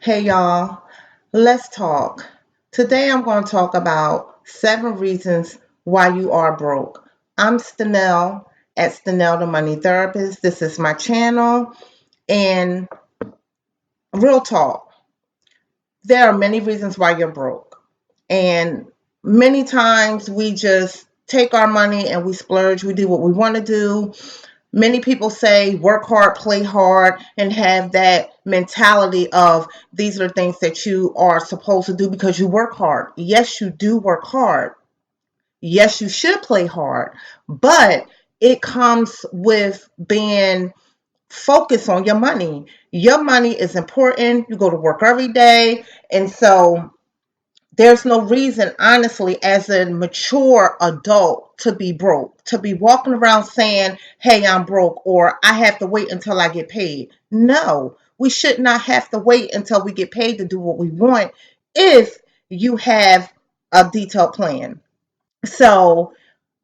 Hey y'all, let's talk. Today I'm going to talk about 7 reasons why you are broke. I'm Stenell at Stenell the Money Therapist. This is my channel, and real talk. There are many reasons why you're broke. And many times we just take our money and we splurge, we do what we want to do. Many people say work hard, play hard, and have that mentality of these are things that you are supposed to do because you work hard. Yes, you do work hard. Yes, you should play hard, but it comes with being focused on your money. Your money is important. You go to work every day. And so there's no reason, honestly, as a mature adult to be broke, to be walking around saying, hey, I'm broke, or I have to wait until I get paid. No, we should not have to wait until we get paid to do what we want if you have a detailed plan. So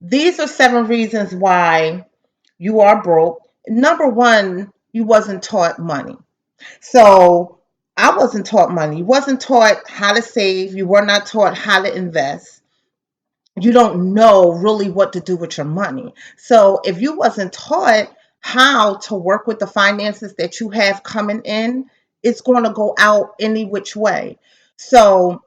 these are 7 reasons why you are broke. Number one, you wasn't taught money. So I wasn't taught money. You wasn't taught how to save. You were not taught how to invest. You don't know really what to do with your money. So if you wasn't taught how to work with the finances that you have coming in, it's going to go out any which way. So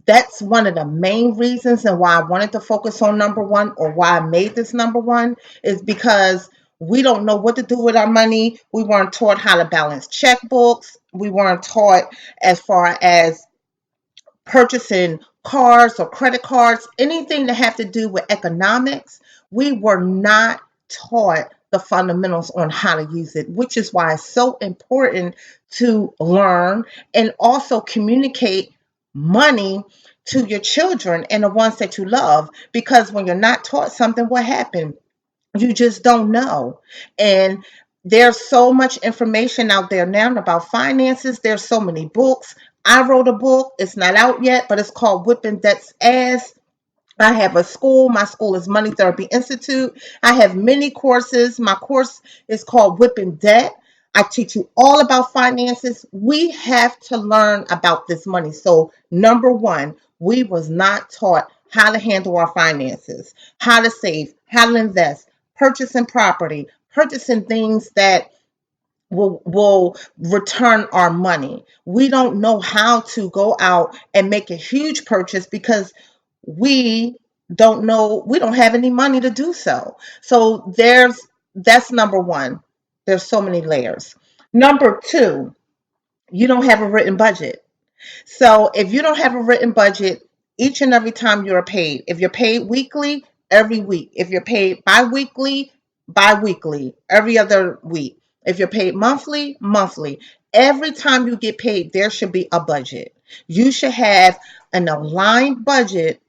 that's one of the main reasons and why I wanted to focus on number one, or why I made this number one, is because we don't know what to do with our money. We weren't taught how to balance checkbooks. We weren't taught as far as purchasing cars or credit cards, anything that have to do with economics. We were not taught the fundamentals on how to use it, which is why it's so important to learn and also communicate money to your children and the ones that you love. Because when you're not taught something, what happened? You just don't know. And there's so much information out there now about finances. There's so many books. I wrote a book. It's not out yet, but it's called Whipping Debt's Ass. I have a school. My school is Money Therapy Institute. I have many courses. My course is called Whipping Debt. I teach you all about finances. We have to learn about this money. So, number one, we was not taught how to handle our finances, how to save, how to invest, purchasing property, purchasing things that will return our money. We don't know how to go out and make a huge purchase because we we don't have any money to do so. So that's number one. There's so many layers. Number two, you don't have a written budget. So if you don't have a written budget, each and every time you're paid, if you're paid weekly, every week. If you're paid bi-weekly, every other week. If you're paid monthly, monthly. Every time you get paid, there should be a budget. You should have an aligned budget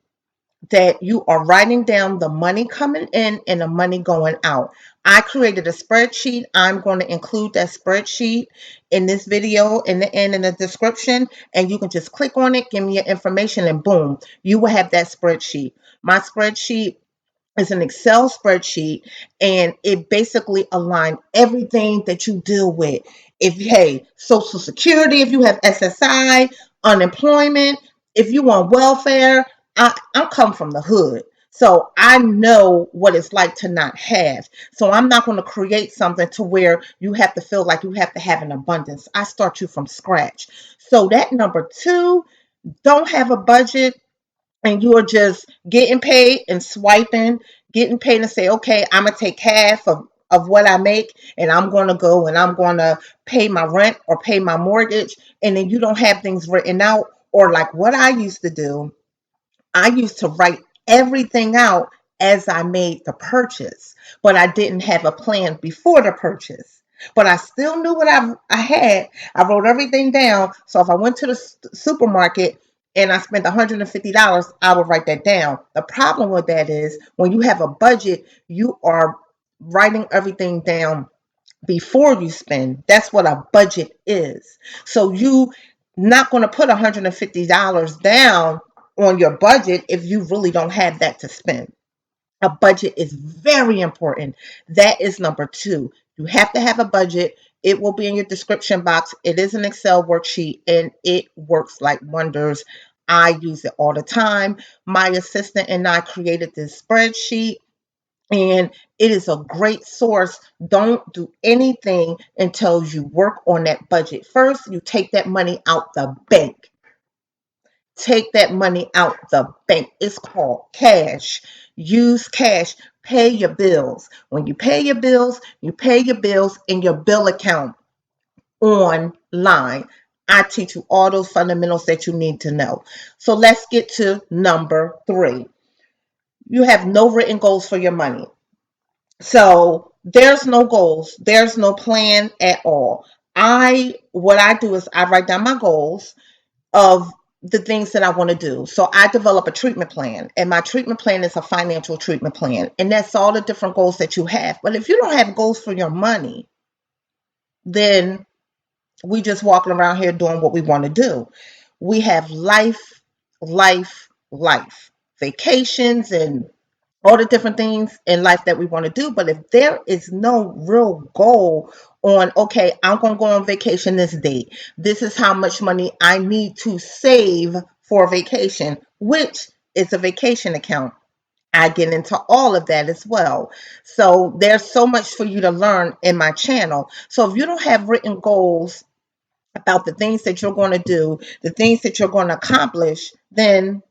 that you are writing down the money coming in and the money going out. I created a spreadsheet. I'm going to include that spreadsheet in this video in the end in the description, and you can just click on it, give me your information, and boom, you will have that spreadsheet. My spreadsheet is an Excel spreadsheet, and it basically aligns everything that you deal with. If hey, Social Security, if you have SSI, unemployment, if you want welfare, I'm come from the hood. So I know what it's like to not have. So I'm not going to create something to where you have to feel like you have to have an abundance. I start you from scratch. So that number two, don't have a budget and you are just getting paid and swiping, getting paid and say, okay, I'm gonna take half of what I make and I'm gonna go and I'm gonna pay my rent or pay my mortgage, and then you don't have things written out. Or like what I used to do, I used to write everything out as I made the purchase, but I didn't have a plan before the purchase. But I still knew what I had. I wrote everything down. So if I went to the supermarket and I spent $150, I would write that down. The problem with that is when you have a budget, you are writing everything down before you spend. That's what a budget is. So you not going to put $150 down on your budget if you really don't have that to spend. A budget is very important. That is number two. You have to have a budget It will be in your description box. It is an Excel worksheet and it works like wonders. I use it all the time. My assistant and I created this spreadsheet and it is a great source. Don't do anything until you work on that budget. First, you take that money out the bank. Take that money out the bank. It's called cash. Use cash. Pay your bills. When you pay your bills in your bill account online. I teach you all those fundamentals that you need to know. So let's get to number 3. You have no written goals for your money. So there's no goals, there's no plan at all. What I do is I write down my goals of the things that I want to do. So I develop a treatment plan, and my treatment plan is a financial treatment plan, and that's all the different goals that you have. But if you don't have goals for your money, then we just walking around here doing what we want to do. We have life, vacations and all the different things in life that we want to do. But if there is no real goal on, okay, I'm going to go on vacation this day, this is how much money I need to save for vacation, which is a vacation account. I get into all of that as well. So there's so much for you to learn in my channel. So if you don't have written goals about the things that you're going to do, the things that you're going to accomplish, then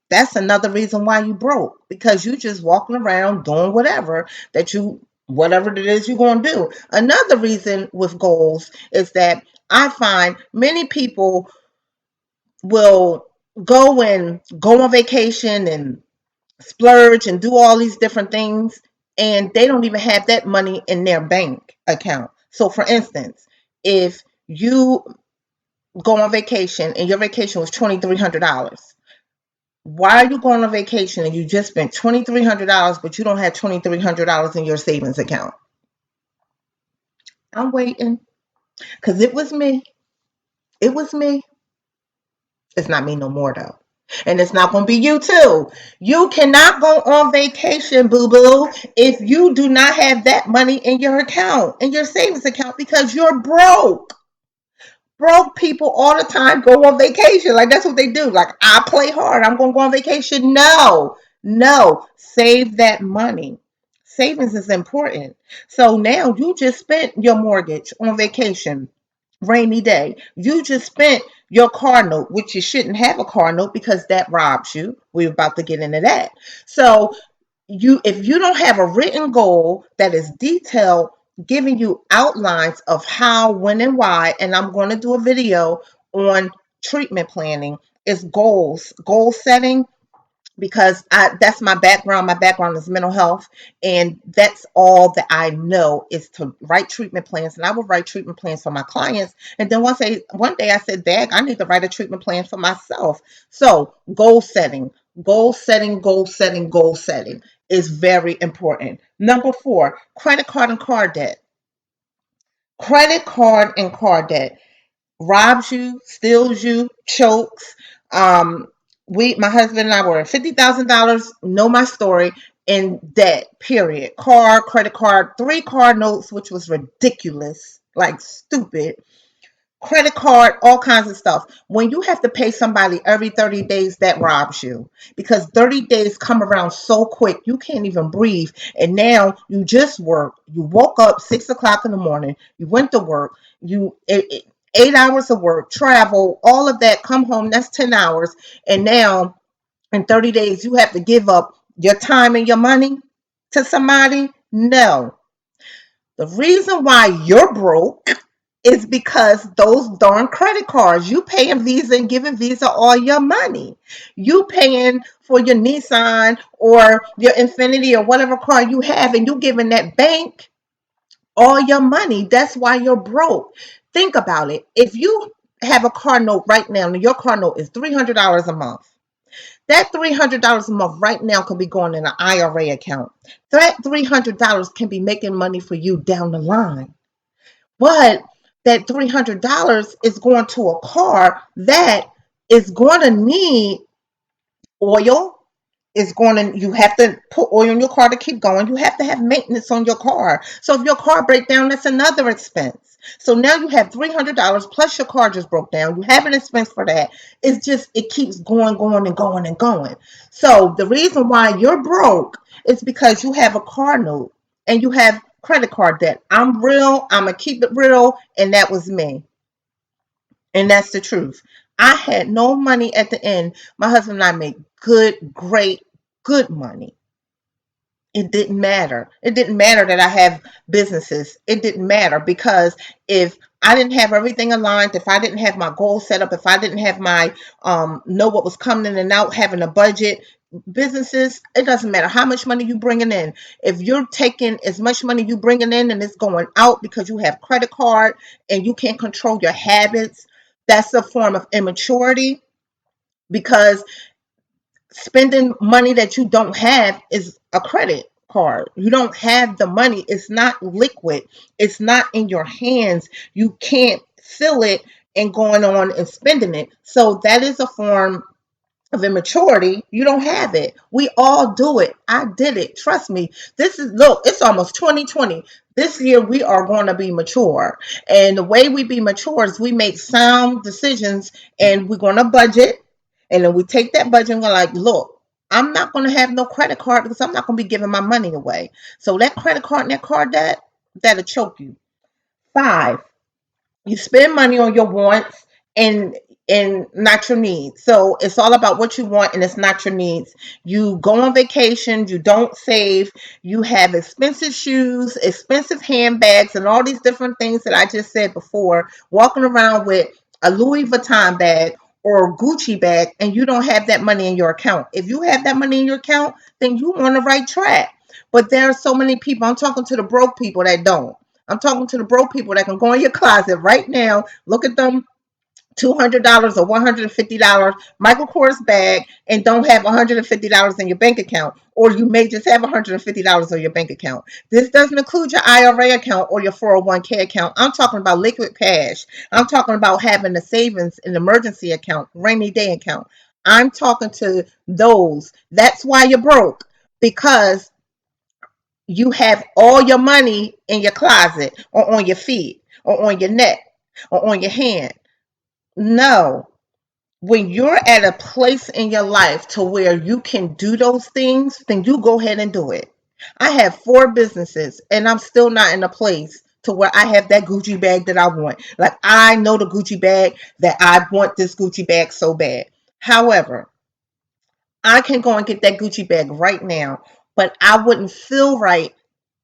that's another reason why you broke, because you just walking around doing whatever it is you're going to do. Another reason with goals is that I find many people will go on vacation and splurge and do all these different things, and they don't even have that money in their bank account. So for instance, if you go on vacation and your vacation was $2,300, why are you going on vacation and you just spent $2,300 but you don't have $2,300 in your savings account? I'm waiting, because it was me. It was me. It's not me no more though. And it's not going to be you too. You cannot go on vacation, boo boo, if you do not have that money in your account, in your savings account, because you're broke. Broke people all the time go on vacation. Like, that's what they do. Like, I play hard, I'm going to go on vacation. No, no, save that money. Savings is important. So now you just spent your mortgage on vacation, rainy day. You just spent your car note, which you shouldn't have a car note because that robs you. We're about to get into that. So if you don't have a written goal that is detailed, giving you outlines of how, when, and why, and I'm going to do a video on treatment planning, is goal setting, because that's my background. My background is mental health, and that's all that I know is to write treatment plans. And I will write treatment plans for my clients. And then one day I said, Dag, I need to write a treatment plan for myself. So goal setting is very important. Number 4, credit card and car debt. Credit card and car debt robs you, steals you, chokes. Um, my husband and I were $50,000. Know my story, in debt. Period. Credit card, 3 car notes, which was ridiculous, like stupid. Credit card, all kinds of stuff. When you have to pay somebody every 30 days, that robs you, because 30 days come around so quick, you can't even breathe. And now you just work. You woke up 6 o'clock in the morning, you went to work, 8 hours of work, travel, all of that, come home, that's 10 hours. And now in 30 days, you have to give up your time and your money to somebody? No. The reason why you're broke is because those darn credit cards. You paying Visa and giving Visa all your money. You paying for your Nissan or your Infinity or whatever car you have, and you giving that bank all your money. That's why you're broke. Think about it. If you have a car note right now, and your car note is $300 a month, that $300 a month right now could be going in an IRA account. That $300 can be making money for you down the line. But that $300 is going to a car that is going to need oil. You have to put oil in your car to keep going. You have to have maintenance on your car. So if your car breaks down, that's another expense. So now you have $300 plus your car just broke down. You have an expense for that. It's just, it keeps going, going, and going, and going. So the reason why you're broke is because you have a car note and you have credit card debt. I'm real. I'm going to keep it real. And that was me. And that's the truth. I had no money at the end. My husband and I made good, great, good money. It didn't matter. It didn't matter that I have businesses. It didn't matter because if I didn't have everything aligned, if I didn't have my goals set up, if I didn't have my know what was coming in and out, having a budget, businesses, it doesn't matter how much money you bringing in. If you're taking as much money you bringing in and it's going out because you have credit card and you can't control your habits, that's a form of immaturity because spending money that you don't have is a credit card. You don't have the money. It's not liquid. It's not in your hands. You can't feel it and going on and spending it. So that is a form of immaturity. You don't have it. We all do it. I did it. Trust me. This is, look, it's almost 2020. This year we are going to be mature. And the way we be mature is we make sound decisions and we're going to budget. And then we take that budget and we're like, look, I'm not going to have no credit card because I'm not going to be giving my money away. So that credit card and that card debt, that'll choke you. Five, you spend money on your wants and not your needs. So it's all about what you want and it's not your needs. You go on vacation, you don't save, you have expensive shoes, expensive handbags, and all these different things that I just said before, walking around with a Louis Vuitton bag or a Gucci bag, and you don't have that money in your account. If you have that money in your account, then you on the right track. But there are so many people, I'm talking to the broke people that don't. I'm talking to the broke people that can go in your closet right now, look at them $200 or $150 Michael Kors bag and don't have $150 in your bank account, or you may just have $150 on your bank account. This doesn't include your IRA account or your 401k account. I'm talking about liquid cash. I'm talking about having a savings, an emergency account, rainy day account. I'm talking to those. That's why you're broke, because you have all your money in your closet or on your feet or on your neck or on your hand. No. When you're at a place in your life to where you can do those things, then you go ahead and do it. I have four businesses and I'm still not in a place to where I have that Gucci bag that I want. Like, I know the Gucci bag, that I want this Gucci bag so bad. However, I can go and get that Gucci bag right now, but I wouldn't feel right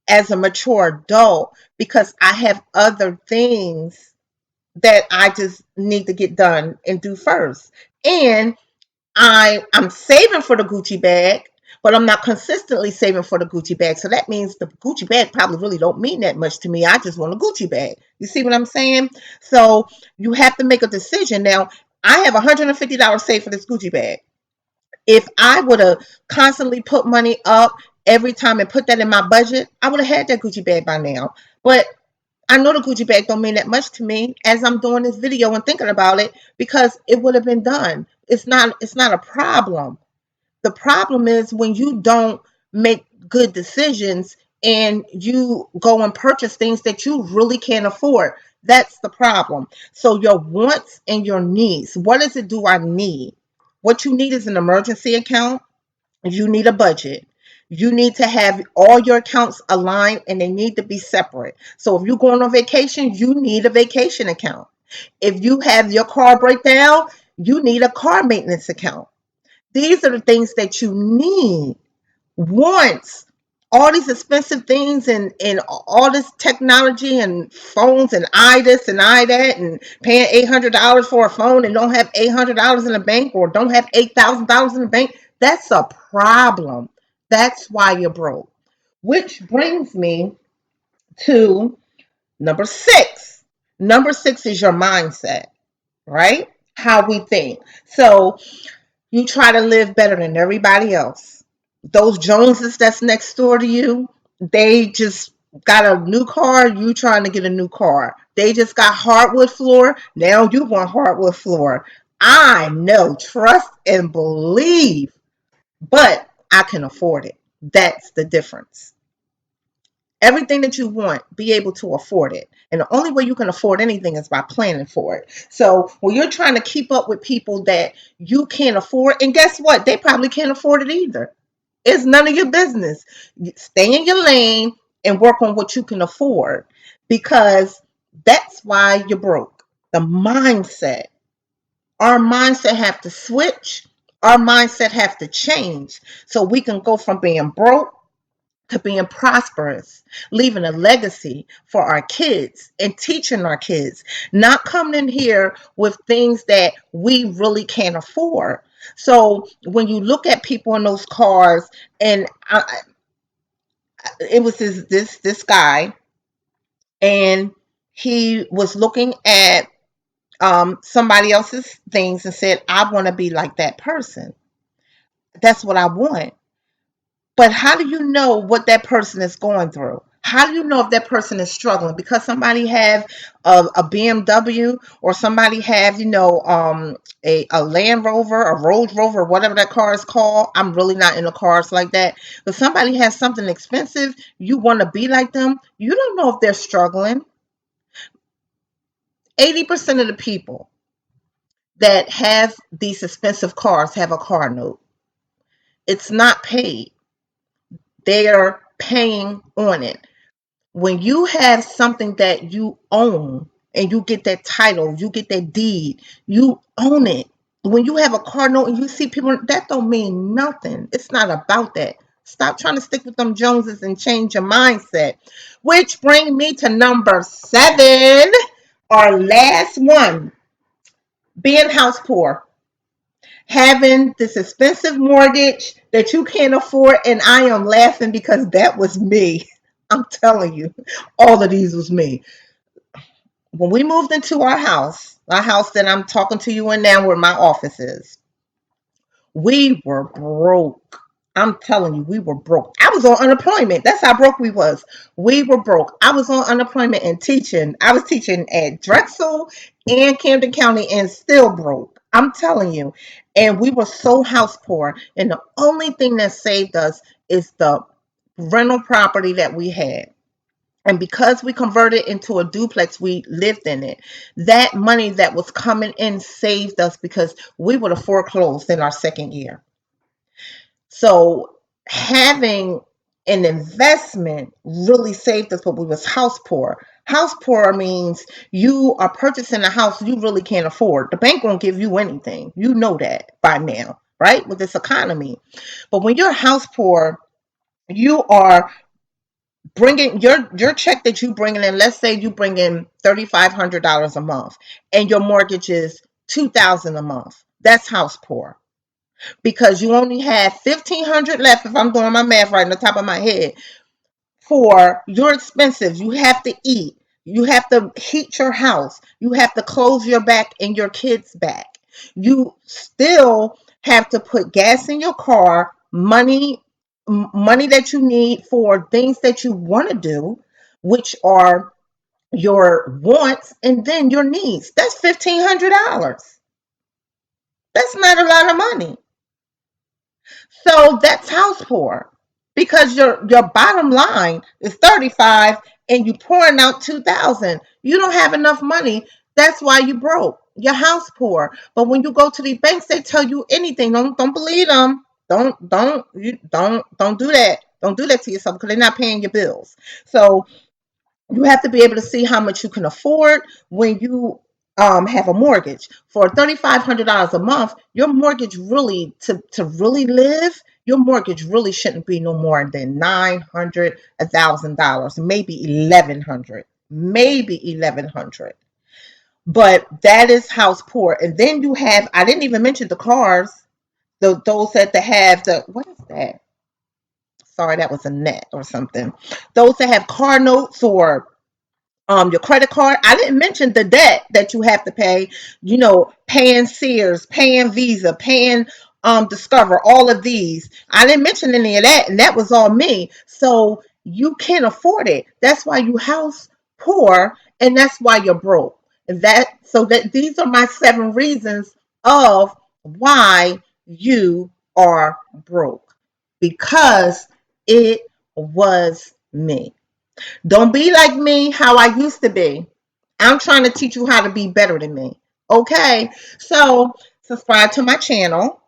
as a mature adult because I have other things that I just need to get done and do first. And I'm saving for the Gucci bag, but I'm not consistently saving for the Gucci bag. So that means the Gucci bag probably really don't mean that much to me. I just want a Gucci bag. You see what I'm saying? So you have to make a decision. Now, I have $150 saved for this Gucci bag. If I would have constantly put money up every time and put that in my budget, I would have had that Gucci bag by now. But I know the Gucci bag don't mean that much to me as I'm doing this video and thinking about it, because it would have been done. It's not a problem. The problem is when you don't make good decisions and you go and purchase things that you really can't afford. That's the problem. So your wants and your needs. What is it do I need? What you need is an emergency account. You need a budget. You need to have all your accounts aligned and they need to be separate. So if you're going on vacation, you need a vacation account. If you have your car break down, you need a car maintenance account. These are the things that you need. Once all these expensive things and all this technology and phones and I this and I that and paying $800 for a phone and don't have $800 in the bank or don't have $8,000 in the bank, that's a problem. That's why you're broke. Which brings me to number six. Number six is your mindset, right? How we think. So you try to live better than everybody else. Those Joneses that's next door to you, they just got a new car, you trying to get a new car. They just got hardwood floor, now you want hardwood floor. I know, trust and believe, but I can afford it. That's the difference. Everything that you want, be able to afford it. And the only way you can afford anything is by planning for it. So when you're trying to keep up with people that you can't afford, and guess what? They probably can't afford it either. It's none of your business. Stay in your lane and work on what you can afford, because that's why you're broke. The mindset. Our mindset have to switch. Our mindset have to change so we can go from being broke to being prosperous, leaving a legacy for our kids and teaching our kids, not coming in here with things that we really can't afford. So when you look at people in those cars, and it was this guy, and he was looking at somebody else's things and said, "I want to be like that person. That's what I want." But how do you know what that person is going through? How do you know if that person is struggling? Because somebody have a BMW, or somebody have, a Land Rover, a Rolls Rover, whatever that car is called. I'm really not into cars like that. But somebody has something expensive, you want to be like them. You don't know if they're struggling. 80% of the people that have these expensive cars have a car note. It's not paid. They are paying on it. When you have something that you own and you get that title, you get that deed, you own it. When you have a car note and you see people, that don't mean nothing. It's not about that. Stop trying to stick with them Joneses and change your mindset. Which bring me to number 7, our last one, being house poor. Having this expensive mortgage that you can't afford. And I am laughing because that was me. I'm telling you, all of these was me. When we moved into our house that I'm talking to you in now, where my office is, we were broke. I'm telling you, we were broke. I was on unemployment. That's how broke we was. We were broke. I was on unemployment and teaching. I was teaching at Drexel and Camden County and still broke. I'm telling you. And we were so house poor. And the only thing that saved us is the rental property that we had. And because we converted into a duplex, we lived in it. That money that was coming in saved us, because we would have foreclosed in our second year. So having an investment really saved us, but we was house poor. House poor means you are purchasing a house you really can't afford. The bank won't give you anything. You know that by now, right? With this economy. But when you're house poor, you are bringing your check that you bringing in. Let's say you bring in $3,500 a month, and your mortgage is $2,000 a month. That's house poor, because you only have 1,500 left. If I'm doing my math right on the top of my head, for your expenses, you have to eat, you have to heat your house, you have to close your back and your kids' back. You still have to put gas in your car, money that you need for things that you want to do, which are your wants, and then your needs. That's $1,500. That's not a lot of money. So that's house poor, because your bottom line is 35 and you pouring out 2,000. You don't have enough money. That's why you broke. You're house poor. But when you go to the banks, they tell you anything. Don't believe them. Don't do that. Don't do that to yourself, because they're not paying your bills. So you have to be able to see how much you can afford when you have a mortgage. For $3,500 a month, your mortgage really, to really live, your mortgage really shouldn't be no more than $900, $1,000, maybe 1,100, maybe 1,100. But that is house poor. And then you have, I didn't even mention the cars, those that have the, what is that? Sorry, that was a net or something. Those that have car notes, or your credit card. I didn't mention the debt that you have to pay, paying Sears, paying Visa, paying Discover, all of these. I didn't mention any of that, and that was all me. So you can't afford it. That's why you house poor, and that's why you're broke. That these are my 7 reasons of why you are broke, because it was me. Don't be like me, how I used to be. I'm trying to teach you how to be better than me. Okay? So, subscribe to my channel.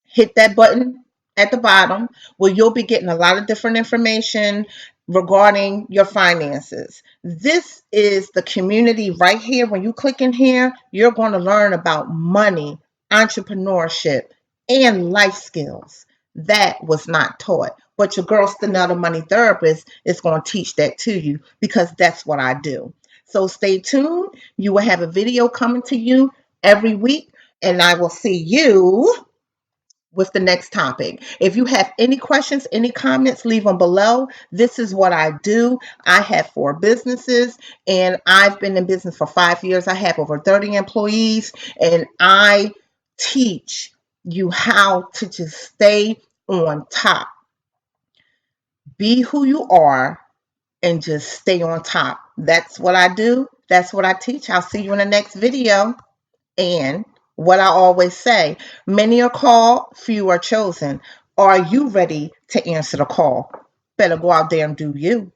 Hit that button at the bottom where you'll be getting a lot of different information regarding your finances. This is the community right here. When you click in here, you're going to learn about money, entrepreneurship, and life skills. That was not taught. But your girl, Stenell, the money therapist, is going to teach that to you because that's what I do. So stay tuned. You will have a video coming to you every week, and I will see you with the next topic. If you have any questions, any comments, leave them below. This is what I do. I have 4 businesses and I've been in business for 5 years. I have over 30 employees and I teach you how to just stay on top. Be who you are and just stay on top. That's what I do. That's what I teach. I'll see you in the next video. And what I always say, many are called, few are chosen. Are you ready to answer the call? Better go out there and do you.